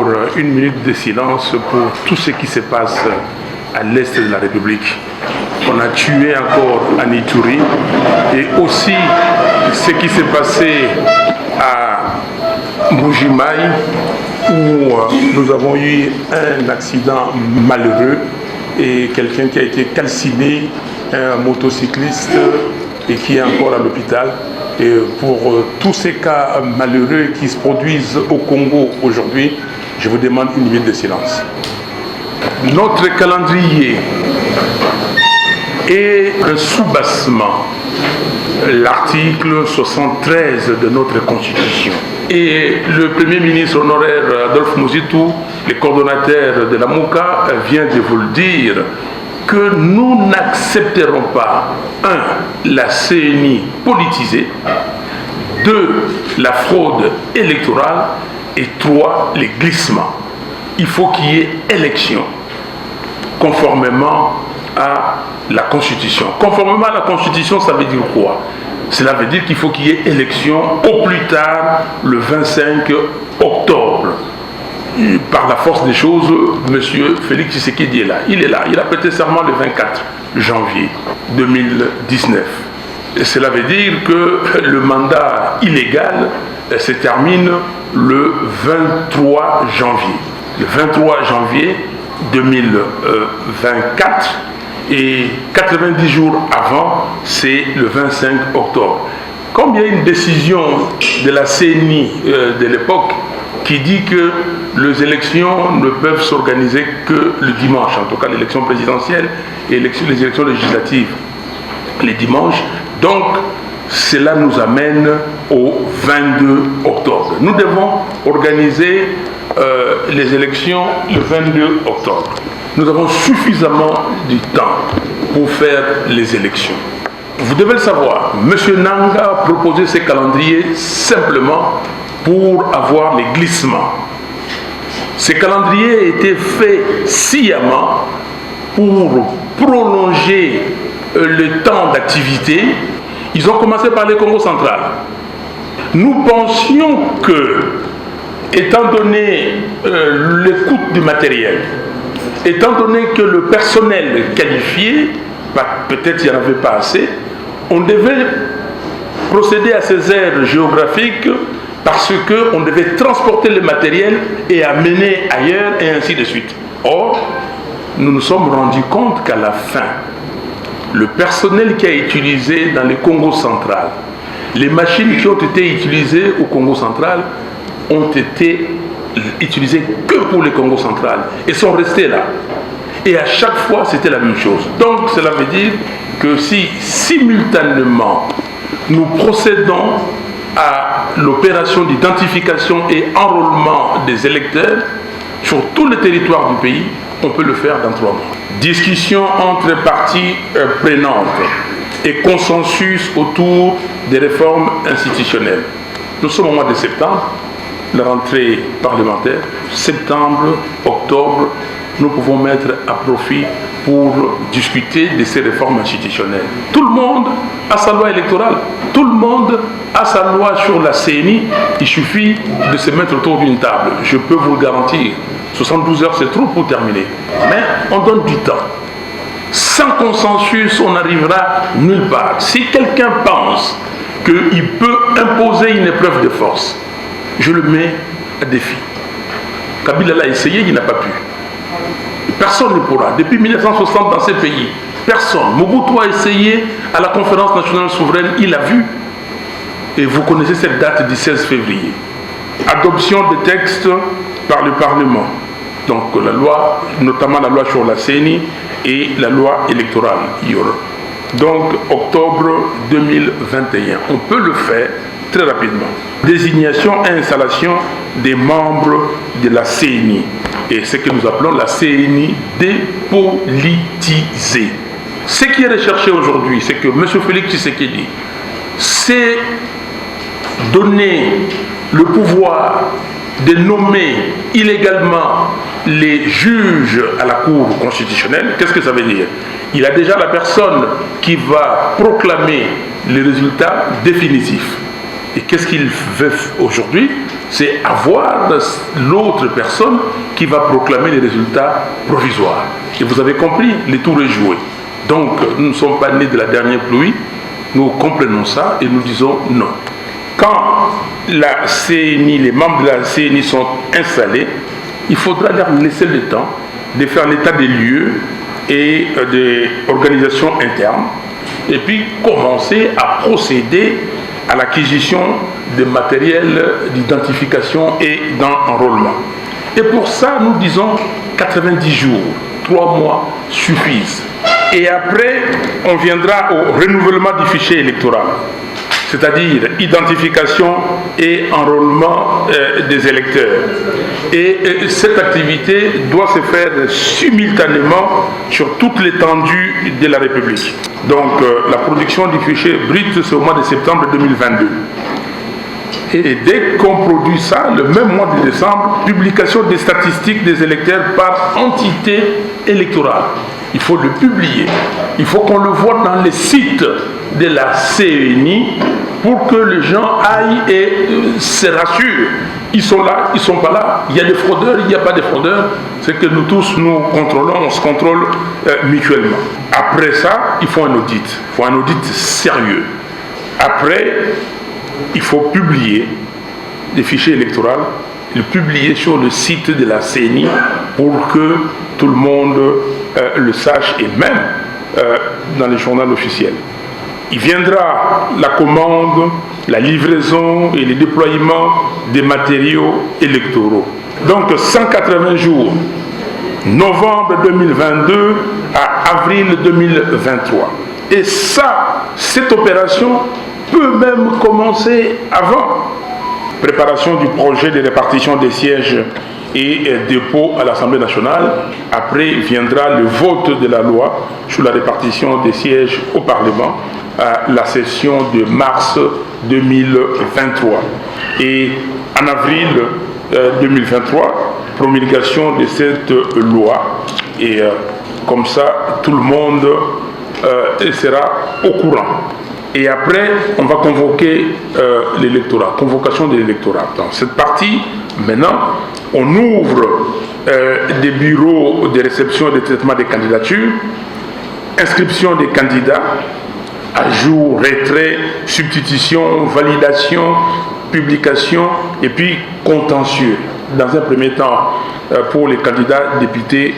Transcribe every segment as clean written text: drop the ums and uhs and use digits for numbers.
pour une minute de silence pour tout ce qui se passe à l'est de la République. On a tué encore à Ituri et aussi ce qui s'est passé à Mbujimaï où nous avons eu un accident malheureux et quelqu'un qui a été calciné, un motocycliste et qui est encore à l'hôpital. Et pour tous ces cas malheureux qui se produisent au Congo aujourd'hui, je vous demande une minute de silence. Notre calendrier est un soubassement, l'article 73 de notre Constitution. Et le Premier ministre honoraire Adolphe Muzitu, le coordonnateur de la MOUCA, vient de vous le dire, que nous n'accepterons pas, 1, la CENI politisée, 2, la fraude électorale et 3, les glissements. Il faut qu'il y ait élection, conformément à la Constitution. Conformément à la Constitution, ça veut dire quoi? Cela veut dire qu'il faut qu'il y ait élection au plus tard le 25 octobre. Par la force des choses, M. Félix Tshisekedi est là. Il est là. Il a prêté serment le 24 janvier 2019. Et cela veut dire que le mandat illégal se termine le 23 janvier. Le 23 janvier 2024 et 90 jours avant, c'est le 25 octobre. Comme il y a une décision de la CENI de l'époque qui dit que les élections ne peuvent s'organiser que le dimanche, en tout cas l'élection présidentielle et les élections législatives les dimanches. Donc, cela nous amène au 22 octobre. Nous devons organiser les élections le 22 octobre. Nous avons suffisamment de temps pour faire les élections. Vous devez le savoir, M. Nanga a proposé ce calendrier simplement pour avoir les glissements. Ce calendrier a été fait sciemment pour prolonger le temps d'activité. Ils ont commencé par le Congo central. Nous pensions que, étant donné le coût du matériel, étant donné que le personnel qualifié, peut-être il n'y en avait pas assez, on devait procéder à ces aires géographiques parce qu'on devait transporter le matériel et amener ailleurs et ainsi de suite. Or, nous nous sommes rendus compte qu'à la fin, le personnel qui a utilisé dans le Congo central, les machines qui ont été utilisées au Congo central ont été utilisées que pour le Congo central et sont restées là. Et à chaque fois, c'était la même chose. Donc, cela veut dire que si simultanément nous procédons à l'opération d'identification et enrôlement des électeurs sur tout le territoire du pays, on peut le faire dans 3 mois. Discussion entre parties prenantes et consensus autour des réformes institutionnelles. Nous sommes au mois de septembre, la rentrée parlementaire, septembre, octobre, nous pouvons mettre à profit pour discuter de ces réformes institutionnelles. Tout le monde a sa loi électorale, tout le monde a sa loi sur la CENI, il suffit de se mettre autour d'une table. Je peux vous le garantir, 72 heures c'est trop pour terminer. Mais on donne du temps. Sans consensus, on n'arrivera nulle part. Si quelqu'un pense qu'il peut imposer une épreuve de force, je le mets à défi. Kabila l'a essayé, il n'a pas pu. Personne ne pourra. Depuis 1960 dans ces pays, personne. Mobutu a essayé à la conférence nationale souveraine, il a vu. Et vous connaissez cette date du 16 février. Adoption de textes par le Parlement. Donc la loi, notamment la loi sur la CENI et la loi électorale. Donc octobre 2021. On peut le faire très rapidement. Désignation et installation des membres de la CENI. Et ce que nous appelons la CENI dépolitisée. Ce qui est recherché aujourd'hui, c'est que M. Félix Tshisekedi s'est donné le pouvoir de nommer illégalement les juges à la Cour constitutionnelle. Qu'est-ce que ça veut dire? Il a déjà la personne qui va proclamer les résultats définitifs. Et qu'est-ce qu'il veut aujourd'hui? c'est avoir l'autre personne qui va proclamer les résultats provisoires. Et vous avez compris, le tour est joué. Donc, nous ne sommes pas nés de la dernière pluie, nous comprenons ça et nous disons non. Quand la CNI, les membres de la CNI sont installés, il faudra leur laisser le temps de faire l'état des lieux et des organisations internes, et puis commencer à procéder à l'acquisition de matériel d'identification et d'enrôlement. Et pour ça, nous disons 90 jours, 3 mois suffisent. Et après, on viendra au renouvellement du fichier électoral, c'est-à-dire identification et enrôlement des électeurs. Et cette activité doit se faire simultanément sur toute l'étendue de la République. Donc la production du fichier brut, c'est au mois de septembre 2022. Et dès qu'on produit ça, le même mois de décembre, publication des statistiques des électeurs par entité électorale. Il faut le publier. Il faut qu'on le voit dans les sites de la CNI pour que les gens aillent et se rassurent. Ils sont là, ils ne sont pas là. Il y a des fraudeurs, il n'y a pas de fraudeurs. C'est que nous tous, nous contrôlons, on se contrôle mutuellement. Après ça, il faut un audit. Il faut un audit sérieux. Après, il faut publier des fichiers électoraux, le publier sur le site de la CNI pour que tout le monde le sache, et même dans les journaux officiels. Il viendra la commande, la livraison et le déploiement des matériaux électoraux. Donc 180 jours, novembre 2022 à avril 2023. Et ça, cette opération peut même commencer avant. Préparation du projet de répartition des sièges et dépôt à l'Assemblée nationale. Après viendra le vote de la loi sur la répartition des sièges au Parlement à la session de mars 2023. Et en avril 2023, promulgation de cette loi. Et comme ça, tout le monde sera au courant. Et après, on va convoquer l'électorat, convocation de l'électorat. Dans cette partie, maintenant, on ouvre des bureaux de réception et de traitement des candidatures, inscription des candidats, ajout, retrait, substitution, validation, publication, et puis contentieux. Dans un premier temps, pour les candidats députés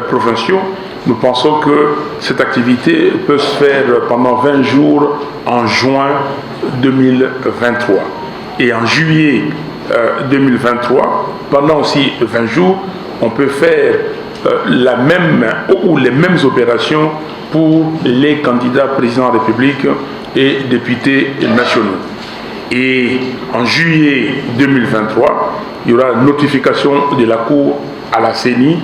provinciaux, nous pensons que cette activité peut se faire pendant 20 jours en juin 2023. Et en juillet 2023, pendant aussi 20 jours, on peut faire la même ou les mêmes opérations pour les candidats présidents de la République et députés nationaux. Et en juillet 2023, il y aura notification de la Cour à la CENI,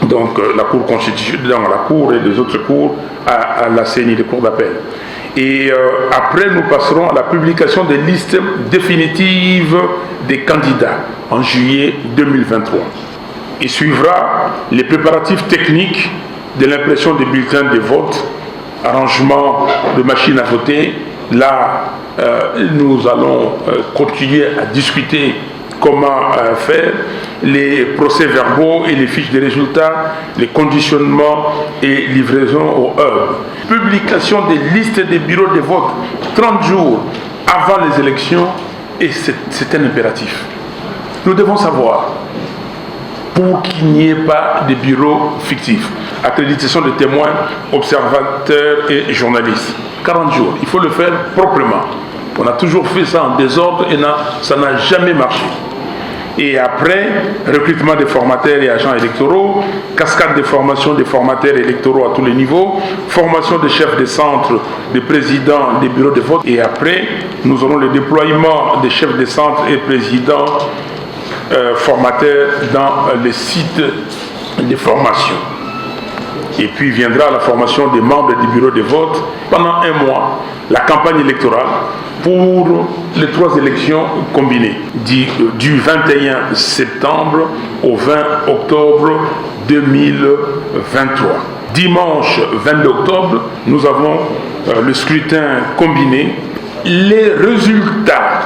donc la Cour constitutionnelle, dans la Cour et les autres cours à la CENI, les cours d'appel. Et après, nous passerons à la publication des listes définitives des candidats en juillet 2023. Il suivra les préparatifs techniques de l'impression des bulletins de vote, arrangement de machines à voter. Là, nous allons continuer à discuter comment faire les procès-verbaux et les fiches de résultats, les conditionnements et livraison au hub. Publication des listes des bureaux de vote 30 jours avant les élections, et c'est un impératif. Nous devons savoir, pour qu'il n'y ait pas de bureaux fictifs, accréditation de témoins, observateurs et journalistes. 40 jours, il faut le faire proprement. On a toujours fait ça en désordre et ça n'a jamais marché. Et après, recrutement des formateurs et agents électoraux, cascade de formation des formateurs électoraux à tous les niveaux, formation des chefs de centre, des présidents des bureaux de vote. Et après, nous aurons le déploiement des chefs de centre et présidents formateurs dans les sites de formation. Et puis viendra la formation des membres du bureau de vote pendant 1 mois, la campagne électorale pour les 3 élections combinées, du 21 septembre au 20 octobre 2023. Dimanche 22 octobre, nous avons le scrutin combiné. Les résultats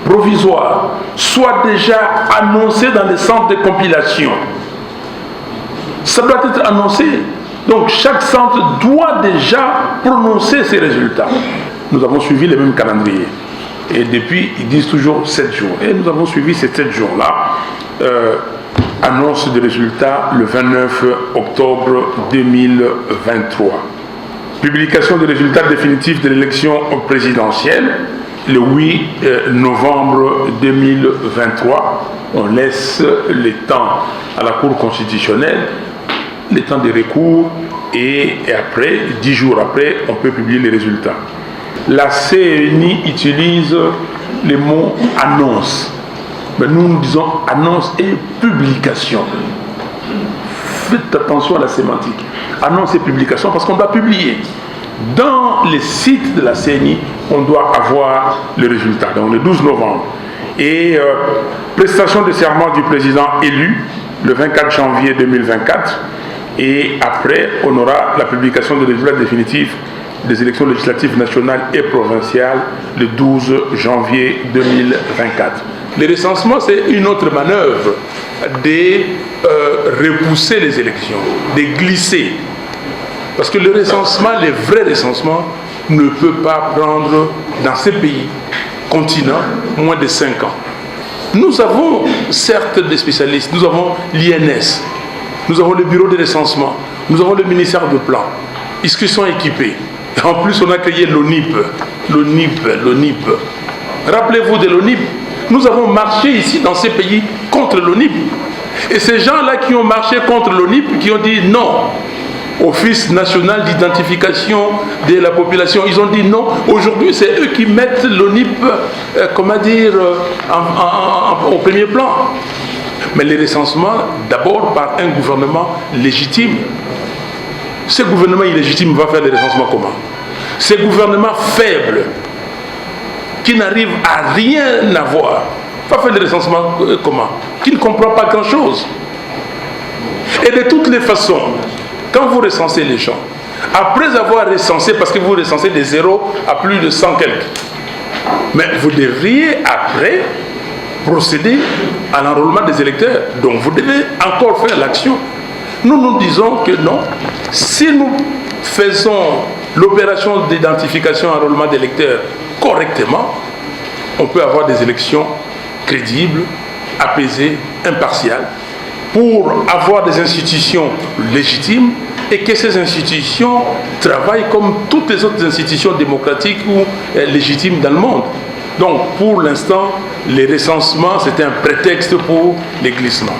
provisoires soient déjà annoncés dans les centres de compilation. Ça doit être annoncé. Donc chaque centre doit déjà prononcer ses résultats. Nous avons suivi les mêmes calendriers. Et depuis, ils disent toujours 7 jours. Et nous avons suivi ces 7 jours-là. Annonce des résultats le 29 octobre 2023. Publication des résultats définitifs de l'élection présidentielle le 8 novembre 2023. On laisse le temps à la Cour constitutionnelle, le temps des recours, et après, 10 jours après, on peut publier les résultats. La CNI utilise le mot annonce. Mais nous disons annonce et publication. Faites attention à la sémantique. Annonce et publication parce qu'on doit publier. Dans les sites de la CNI, on doit avoir le résultat. Donc le 12 novembre. Et prestation de serment du président élu le 24 janvier 2024. Et après, on aura la publication des résultats définitifs des élections législatives nationales et provinciales le 12 janvier 2024. Le recensement, c'est une autre manœuvre de repousser les élections, de glisser. Parce que le recensement, le vrai recensement, ne peut pas prendre dans ces pays, continents, moins de 5 ans. Nous avons certes des spécialistes, nous avons l'INS, nous avons le bureau de recensement, nous avons le ministère de plan, ils sont équipés. En plus, on a créé l'ONIP. Rappelez-vous de l'ONIP. Nous avons marché ici dans ces pays contre l'ONIP. Et ces gens-là qui ont marché contre l'ONIP, qui ont dit non, Office national d'identification de la population, ils ont dit non. Aujourd'hui, c'est eux qui mettent l'ONIP, au premier plan. Mais le recensement, d'abord par un gouvernement légitime. Ce gouvernement illégitime va faire le recensement comment? Ce gouvernement faible, qui n'arrive à rien avoir, va faire le recensement comment? Qui ne comprend pas grand-chose. Et de toutes les façons, quand vous recensez les gens, après avoir recensé, parce que vous recensez de 0 à plus de 100 quelques, mais vous devriez après procéder à l'enrôlement des électeurs. Donc vous devez encore faire l'action. Nous disons que non. Si nous faisons l'opération d'identification et enrôlement d'électeurs correctement, on peut avoir des élections crédibles, apaisées, impartiales, pour avoir des institutions légitimes et que ces institutions travaillent comme toutes les autres institutions démocratiques ou légitimes dans le monde. Donc, pour l'instant, les recensements, c'était un prétexte pour les glissements.